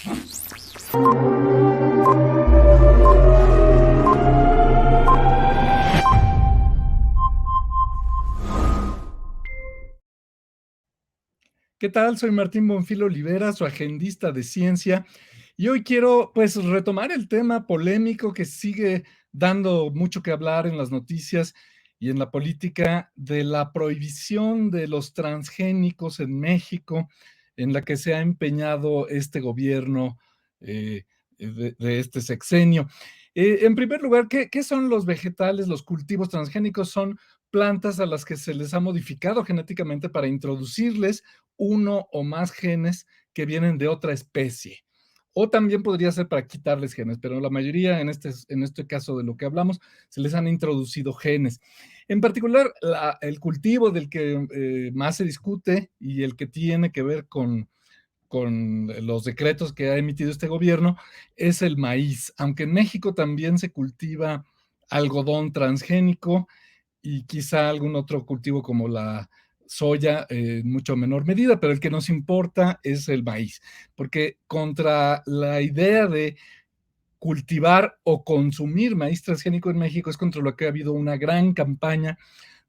¿Qué tal? Soy Martín Bonfil Olivera, su agendista de ciencia, y hoy quiero pues retomar el tema polémico que sigue dando mucho que hablar en las noticias y en la política de la prohibición de los transgénicos en México, en la que se ha empeñado este gobierno de este sexenio. En primer lugar, ¿qué son los vegetales, los cultivos transgénicos? Son plantas a las que se les ha modificado genéticamente para introducirles uno o más genes que vienen de otra especie. O también podría ser para quitarles genes, pero la mayoría, en este caso de lo que hablamos, se les han introducido genes. En particular, el cultivo del que más se discute y el que tiene que ver con los decretos que ha emitido este gobierno es el maíz, aunque en México también se cultiva algodón transgénico y quizá algún otro cultivo como la soya en mucho menor medida, pero el que nos importa es el maíz, porque contra la idea de cultivar o consumir maíz transgénico en México es contra lo que ha habido una gran campaña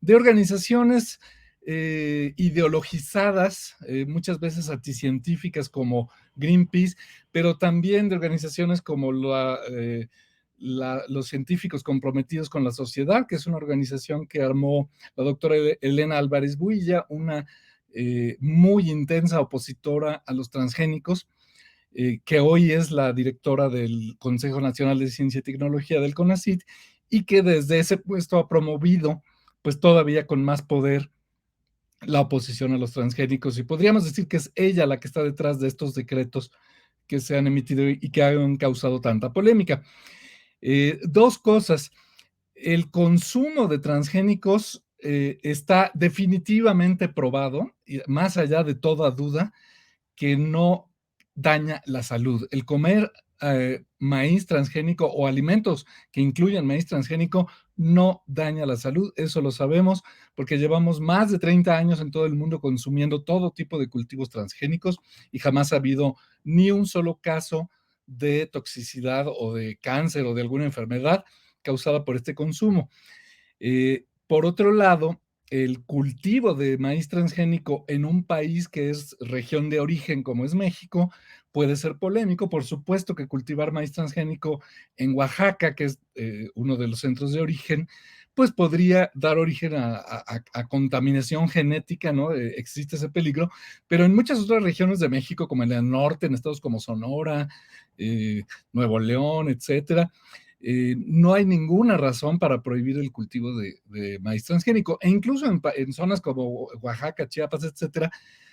de organizaciones ideologizadas, muchas veces anticientíficas como Greenpeace, pero también de organizaciones como los científicos comprometidos con la sociedad, que es una organización que armó la doctora Elena Álvarez Builla, una muy intensa opositora a los transgénicos, que hoy es la directora del Consejo Nacional de Ciencia y Tecnología del CONACYT, y que desde ese puesto ha promovido, pues todavía con más poder, la oposición a los transgénicos, y podríamos decir que es ella la que está detrás de estos decretos que se han emitido y que han causado tanta polémica. Dos cosas. El consumo de transgénicos está definitivamente probado, y más allá de toda duda, que no daña la salud. El comer maíz transgénico o alimentos que incluyan maíz transgénico no daña la salud, eso lo sabemos porque llevamos más de 30 años en todo el mundo consumiendo todo tipo de cultivos transgénicos y jamás ha habido ni un solo caso de toxicidad o de cáncer o de alguna enfermedad causada por este consumo. Por otro lado, el cultivo de maíz transgénico en un país que es región de origen como es México puede ser polémico. Por supuesto que cultivar maíz transgénico en Oaxaca, que es uno de los centros de origen, pues podría dar origen a contaminación genética, ¿no? Existe ese peligro, pero en muchas otras regiones de México, como en el norte, en estados como Sonora, Nuevo León, etcétera, no hay ninguna razón para prohibir el cultivo de maíz transgénico. E incluso en zonas como Oaxaca, Chiapas, etcétera,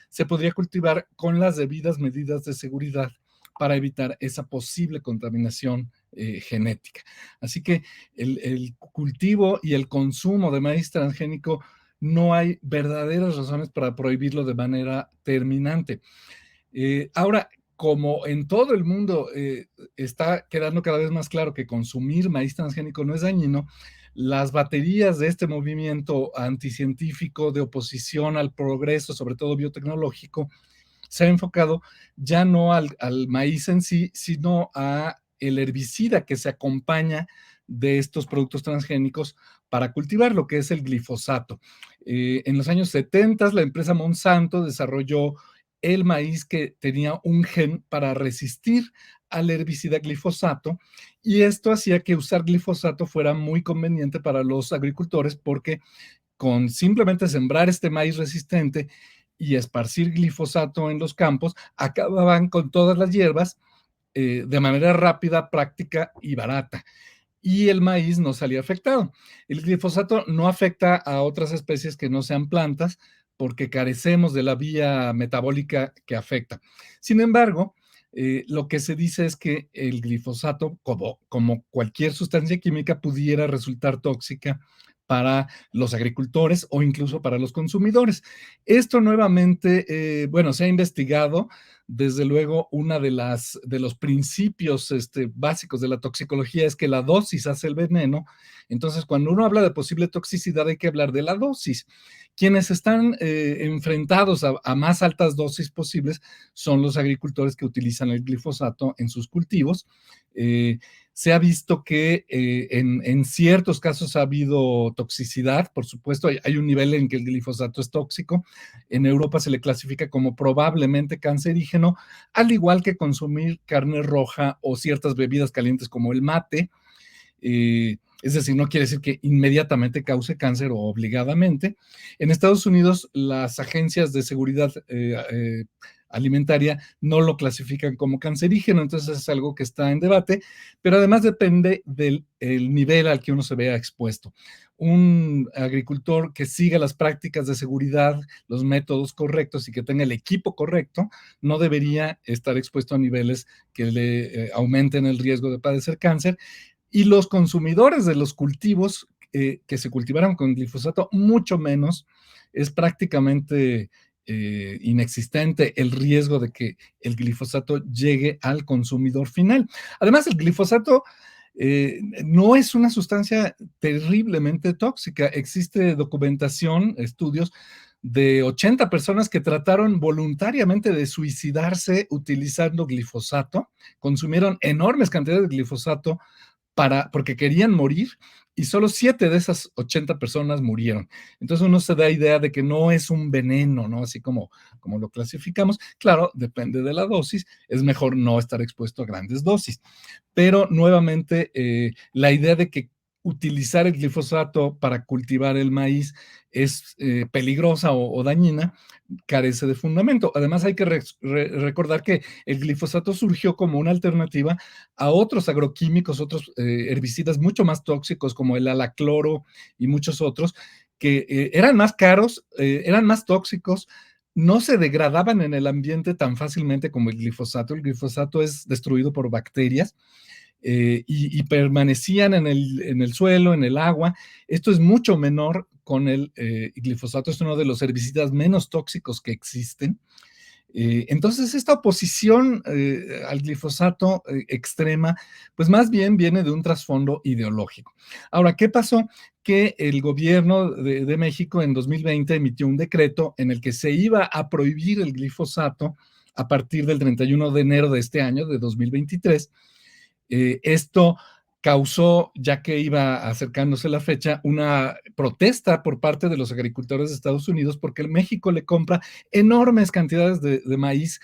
se podría cultivar con las debidas medidas de seguridad para evitar esa posible contaminación genética. Así que el cultivo y el consumo de maíz transgénico no hay verdaderas razones para prohibirlo de manera terminante. Ahora, como en todo el mundo está quedando cada vez más claro que consumir maíz transgénico no es dañino, las baterías de este movimiento anticientífico de oposición al progreso, sobre todo biotecnológico, se ha enfocado ya no al maíz en sí, sino a el herbicida que se acompaña de estos productos transgénicos para cultivar, lo que es el glifosato. En los años 70, la empresa Monsanto desarrolló el maíz que tenía un gen para resistir al herbicida glifosato, y esto hacía que usar glifosato fuera muy conveniente para los agricultores porque con simplemente sembrar este maíz resistente y esparcir glifosato en los campos, acababan con todas las hierbas de manera rápida, práctica y barata. Y el maíz no salía afectado. El glifosato no afecta a otras especies que no sean plantas porque carecemos de la vía metabólica que afecta. Sin embargo, lo que se dice es que el glifosato, como cualquier sustancia química, pudiera resultar tóxica para los agricultores o incluso para los consumidores. Esto nuevamente, bueno, se ha investigado desde luego, de los principios básicos de la toxicología es que la dosis hace el veneno. Entonces, cuando uno habla de posible toxicidad, hay que hablar de la dosis. Quienes están enfrentados a más altas dosis posibles son los agricultores que utilizan el glifosato en sus cultivos. Se ha visto que en ciertos casos ha habido toxicidad. Por supuesto, hay un nivel en que el glifosato es tóxico. En Europa se le clasifica como probablemente cancerígeno, al igual que consumir carne roja o ciertas bebidas calientes como el mate. Es decir, no quiere decir que inmediatamente cause cáncer o obligadamente. En Estados Unidos, las agencias de seguridad alimentaria no lo clasifican como cancerígeno, entonces es algo que está en debate, pero además depende del el nivel al que uno se vea expuesto. Un agricultor que siga las prácticas de seguridad, los métodos correctos y que tenga el equipo correcto, no debería estar expuesto a niveles que le aumenten el riesgo de padecer cáncer. Y los consumidores de los cultivos que se cultivaron con glifosato, mucho menos, es prácticamente inexistente el riesgo de que el glifosato llegue al consumidor final. Además, el glifosato no es una sustancia terriblemente tóxica. Existe documentación, estudios de 80 personas que trataron voluntariamente de suicidarse utilizando glifosato, consumieron enormes cantidades de glifosato porque querían morir y solo 7 de esas 80 personas murieron. Entonces uno se da idea de que no es un veneno, ¿no? Así como lo clasificamos. Claro, depende de la dosis, es mejor no estar expuesto a grandes dosis. Pero nuevamente, la idea de que utilizar el glifosato para cultivar el maíz es peligrosa o dañina, carece de fundamento. Además, hay que recordar que el glifosato surgió como una alternativa a otros agroquímicos, otros herbicidas mucho más tóxicos como el alacloro y muchos otros, que eran más caros, eran más tóxicos, no se degradaban en el ambiente tan fácilmente como el glifosato. El glifosato es destruido por bacterias y permanecían en el suelo, en el agua. Esto es mucho menor con el glifosato, es uno de los herbicidas menos tóxicos que existen. Entonces, esta oposición al glifosato extrema, pues más bien viene de un trasfondo ideológico. Ahora, ¿qué pasó? Que el gobierno de México en 2020 emitió un decreto en el que se iba a prohibir el glifosato a partir del 31 de enero de este año, de 2023. Esto causó, ya que iba acercándose la fecha, una protesta por parte de los agricultores de Estados Unidos porque México le compra enormes cantidades de maíz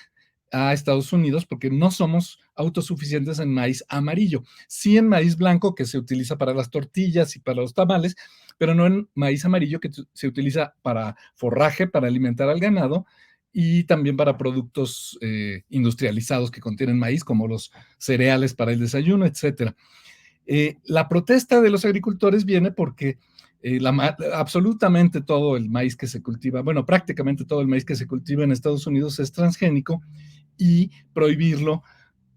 a Estados Unidos porque no somos autosuficientes en maíz amarillo, sí en maíz blanco que se utiliza para las tortillas y para los tamales, pero no en maíz amarillo que se utiliza para forraje, para alimentar al ganado y también para productos industrializados que contienen maíz, como los cereales para el desayuno, etcétera. La protesta de los agricultores viene porque absolutamente todo el maíz que se cultiva, bueno, prácticamente todo el maíz que se cultiva en Estados Unidos es transgénico y prohibirlo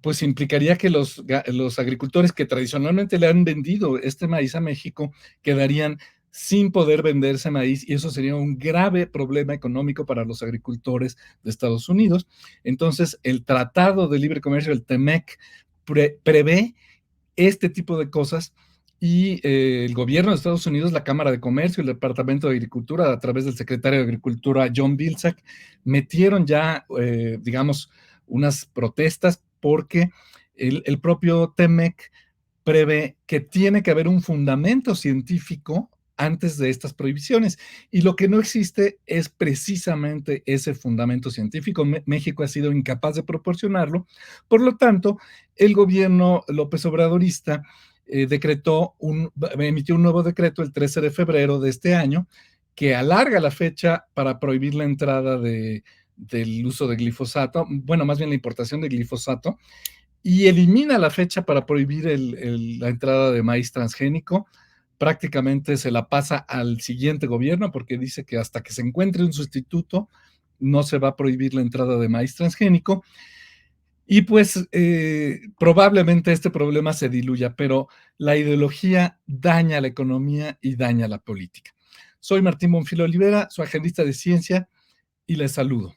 pues implicaría que los agricultores que tradicionalmente le han vendido este maíz a México quedarían sin poder vender ese maíz y eso sería un grave problema económico para los agricultores de Estados Unidos. Entonces, el Tratado de Libre Comercio, el TEMEC, prevé este tipo de cosas y el gobierno de Estados Unidos, la Cámara de Comercio, el Departamento de Agricultura, a través del secretario de Agricultura, John Vilsack, metieron ya, digamos, unas protestas porque el propio TEMEC prevé que tiene que haber un fundamento científico antes de estas prohibiciones. Y lo que no existe es precisamente ese fundamento científico. México ha sido incapaz de proporcionarlo. Por lo tanto, el gobierno López Obradorista emitió un nuevo decreto el 13 de febrero de este año que alarga la fecha para prohibir la entrada del uso de glifosato, bueno, más bien la importación de glifosato, y elimina la fecha para prohibir la entrada de maíz transgénico. Prácticamente se la pasa al siguiente gobierno porque dice que hasta que se encuentre un sustituto no se va a prohibir la entrada de maíz transgénico. Y pues probablemente este problema se diluya, pero la ideología daña la economía y daña la política. Soy Martín Bonfil Olivera, su agendista de ciencia, y les saludo.